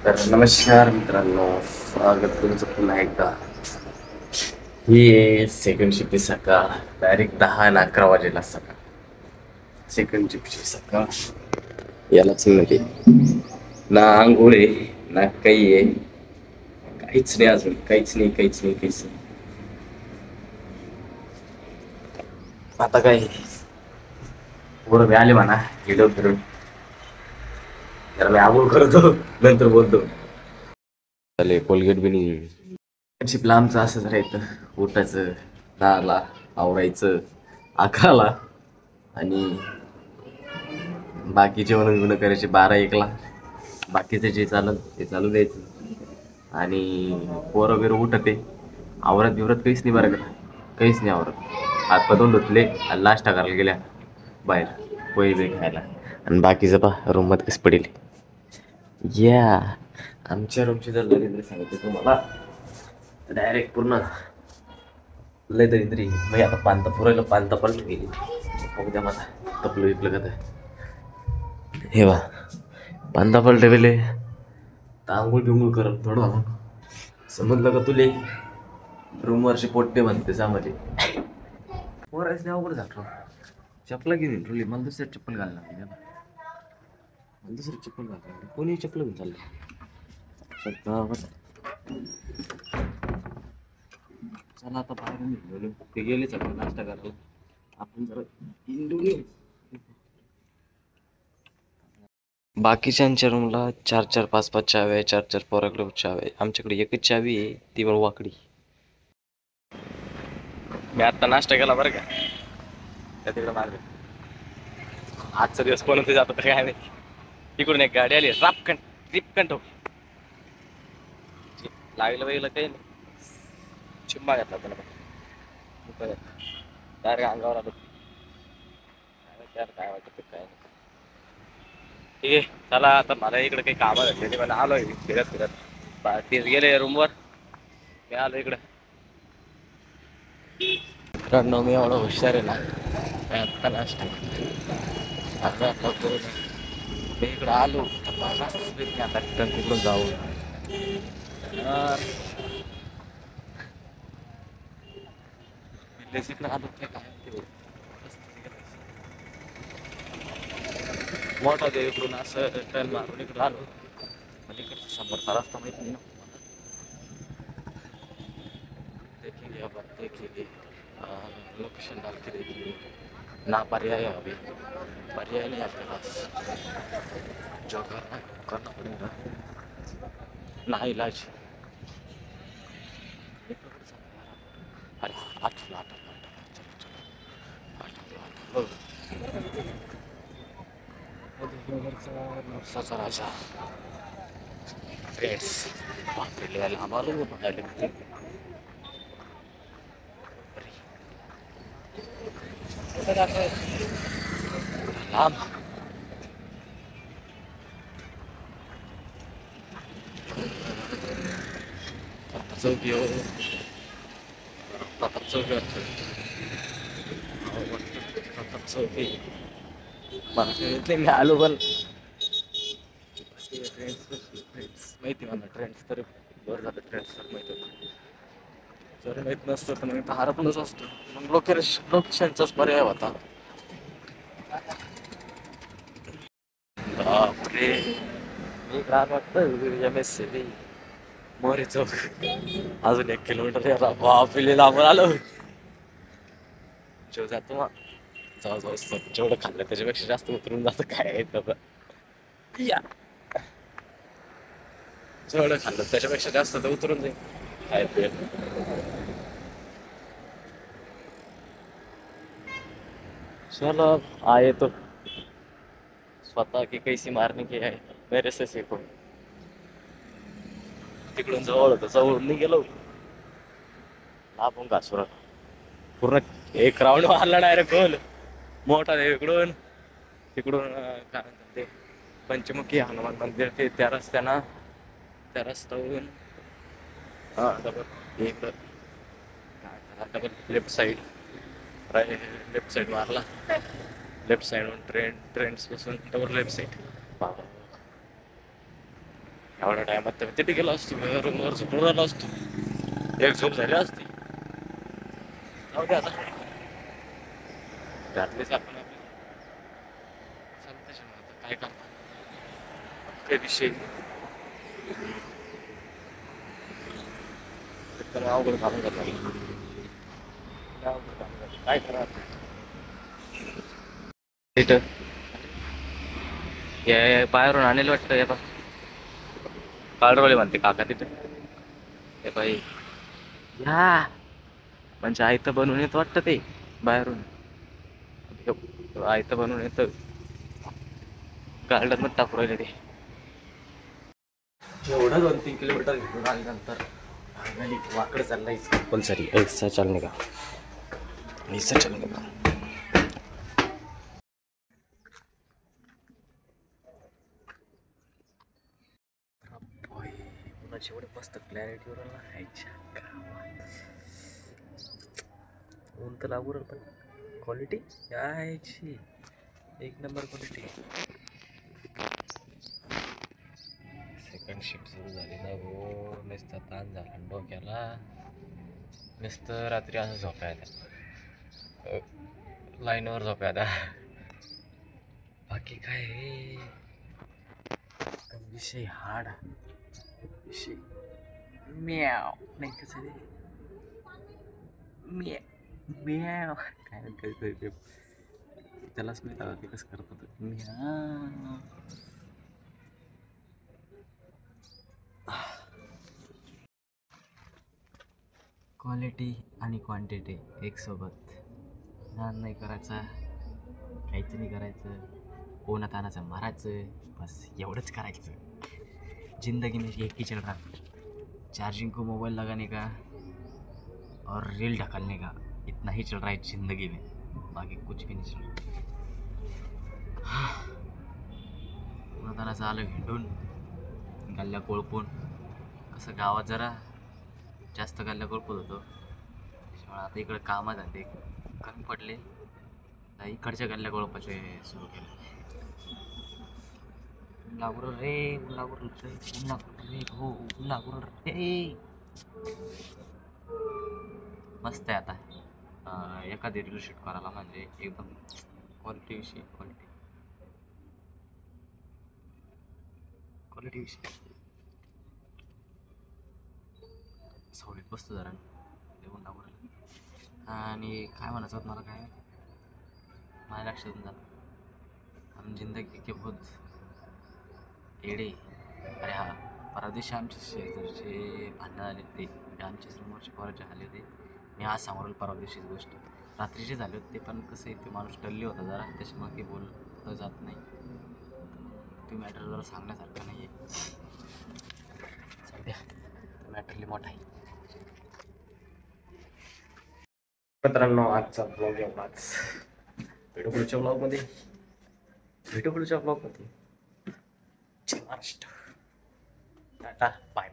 तर नमस्कार मित्रांनो, स्वागत तुमचं पुन्हा एकदा. ही आहे सेकंड शिफ्टची सकाळ. डायरेक्ट 10 आणि 11 वाजेला सकाळ. सेकंड शिफ्टची सकाळ यालाच म्हणजे ना आंघोळ आहे ना काही आहे, काहीच नाही अजून, काहीच नाही. आता काय पोरं बी आले म्हणा, गेलो फिरून जरा मी आंघोळ करतो, नंतर बोलतो. चालेल, कोलगेट बी नाही. शिपला आमचं असंच राहायचं, उठायचं 10ला, आवरायचं 11ला आणि बाकी जेवण बिवणं करायचे 12-1ला. बाकीचं जे चाललं ते चालू द्यायचं आणि पोरं बिरं उठते. आवरत बिवरत काहीच नाही बरं का, काहीच नाही आवरत. हात पाय धुतले आणि नाश्ता करायला गेल्या बाहेर पोहे बी खायला, आणि बाकीचं पा रूममध्ये कसं पडेल. या आमच्या रूमची जर दरिद्र सांगितलं तुम्हाला, डायरेक्ट पूर्ण लय दरिद्री. मग आता पानता पुरायला पानता पण गेली. उद्या मला तपलं विकलं का हे बा पानता पलटे वेले तांगूळ बिंगूळ करत थोडं समजलं का तुले. रूमवरचे पोट्टे म्हणते सामध्ये पोरायच नाही अवघड झालं. चपला घेऊन ठेवली, मला दुसऱ्या चप्पल घालायला लागली. मला दुसरी चप्पल घालायला लागली. कोणी चप्पल घेऊन चाललं चला आता बाहेर निघलो. ते गेले सगळं नाश्ता करायला, आपण जरा इंडू घेऊ. बाकीच्यांच्या रूमला 4-4, 5-5 चाव्या आहे, 4-4 पोराकडे चाव्या आहे. आमच्याकडे एकच चावी आहे, ती पण वाकडी. मी आता नाश्ता केला बरं का, त्या तिकडे मार्ग. आजचा दिवस कोणते जातो काय नाही. तिकडून एक गाडी आली, रिपकन ठोक लागलं वेगळं काही नाही. चिंबा घेतला त्याला, डायरेक्ट अंगावर आलो. काय वाटत काय नाही. ठीक आहे, चला आता मला इकडे काही कामं झाली, मला आलोय फिरत तेच गेले रूमवर, मी आलो इकडं. मित्रांनो, मी एवढं हुशार आहे ना, आत्ता नाश्ता मी इकडं आलो आता रिटर्न तिकडून जाऊ. इकडं आलो काय मोठा देव इकडून असं टर्न मारून इकडं आलो. म्हणजे इकडचा समोरचा रस्ता माहित नाही ना देखेंगे लोकेशन डाल के देखिए ना. पर्याय है, अभी पर्याय नहीं आपके पास, जो करना पड़ेगा ना इलाज. अरे आठ नवसाचा राजा फ्रेंड्स वापरलेला आम्हाला बघायला लांब. चौकी चौकी मला मी आलो पण माहिती मला ट्रेंड्स तर बरं झालं. ट्रेंड्स तर माहिती होतं, जर माहीत नसतं तर मग हरपलंच असतं. मग लोकेशनचाच पर्याय होता. बापरे, मी काय वाटतं MSC मोरे चौक अजून 1 किलोमीटर याला. बापले लांबून आलो. जेव जातो मग जाऊ जेवढं खाल्लं त्याच्यापेक्षा जास्त उतरून जातं. काय आहे या जेवढं खाल्लं त्याच्यापेक्षा जास्त तर उतरून जाईल. काय चलो आए तो स्वतः की कैसी मारने की आहे, मेरे से सीखो. तिकडून जवळ होतं, जवळून नाही गेलो. आपण घासुरा पूर्ण एक राऊंड मारला डायरेक्ट गोल. मोठा इकडून तिकडून काय म्हणतात ते पंचमुखी हनुमान मंदिर, ते त्या रस्त्यानं, त्या रस्त्यावरून double left side left side मारला. लेफ्ट साईडवरून ट्रेंड्स बसून डबल लेफ्ट साईड. एवढ्या टायमात तर तिथे गेलो असतो, रूमवर झोपून राहिलो असतो, एक झोप झाली असती. जाऊ दे आता, रात्रीच आपण चालतं आता काय करता काही विषय एकदम अवघड काम करतात. काय करा तिथं हे बाहेरून आणेल वाटतं. हे बा काळरोले म्हणते काका तिथं. हे बाई या म्हणजे आयतं बनवून येत वाटतं ते बाहेरून. आयतं बनवून येतं गार्डन मध्ये टाकू राहिले ते. एवढं 2-3 किलोमीटर घेऊन आल्यानंतर फायनली वाकडं चाललं कंपल्सरी. ऐसा चलने का, ऐसा चलने का. कोणाची एवढे मस्त क्लॅरिटीवर खायच्या ऊन तर लागू राहिलं, पण क्वालिटी यायची एक नंबर क्वालिटी. सेकंड शिफ्ट सुरू झाली ना भाऊ, नुसता ताण झाला डोक्याला. नुसतं रात्री असं झोपाय आता लाईनवर झोपाय आता. बाकी काय विषय हार्ड विषय म्याव नाही कसं रे म्याव काय म्हणते त्यालाच मी ते कसं करतात म्याव. क्वालिटी आणि क्वांटिटी एक सोबत. नाद नाही करायचा, काहीच नाही करायचं, पोनात आणायचं मारायचं, बस एवढंच करायचं. जिंदगी में एक ही चल रहा, चार्जिंग को मोबाइल लगाने का और रील ढकलने का, इतना ही चल रहा है जिंदगी में, बाकी कुछ भी नहीं चल रहा. पोनात आणायचं आलं हिंडून गल्ल्या कोळपून. कसं गावात जरा जास्त गल्ल्या कोळपत होतो, त्याच्यामुळे आता इकडे कामं झाले कमी पडले, इकडच्या गल्ल्या कोळपाचे सुरू केले. लागू रे लागू रे हो लागू रे. मस्त आहे आता एखादी रील शूट करायला म्हणजे एकदम क्वालिटी विषयी क्वालिटी विषयी. सवडीत बसतो जरा येऊन लागू राहिलं. आणि काय म्हणायचं होतं मला, काय माझ्या लक्षातून जातं हम जिंदगी के बहुत येडे. अरे हा परदेशी आमचे शेजारचे भांडणं आले ते, म्हणजे आमच्या समोरचे पोराचे आले होते. मी आज समोर परदेशीच गोष्ट रात्रीचे झाले होते, पण कसं आहे ते माणूस टल्ली होता जरा, त्याच्यामुळे काही बोललं जात नाही. ते मॅटर जरा सांगण्यासारखं नाही आहे, सध्या मॅटरली मोठा आहे. मित्रांनो आजचा ब्लॉग एवढाच. भेटू पुढच्या ब्लॉगमध्ये, महाराष्ट्र. Tata bye.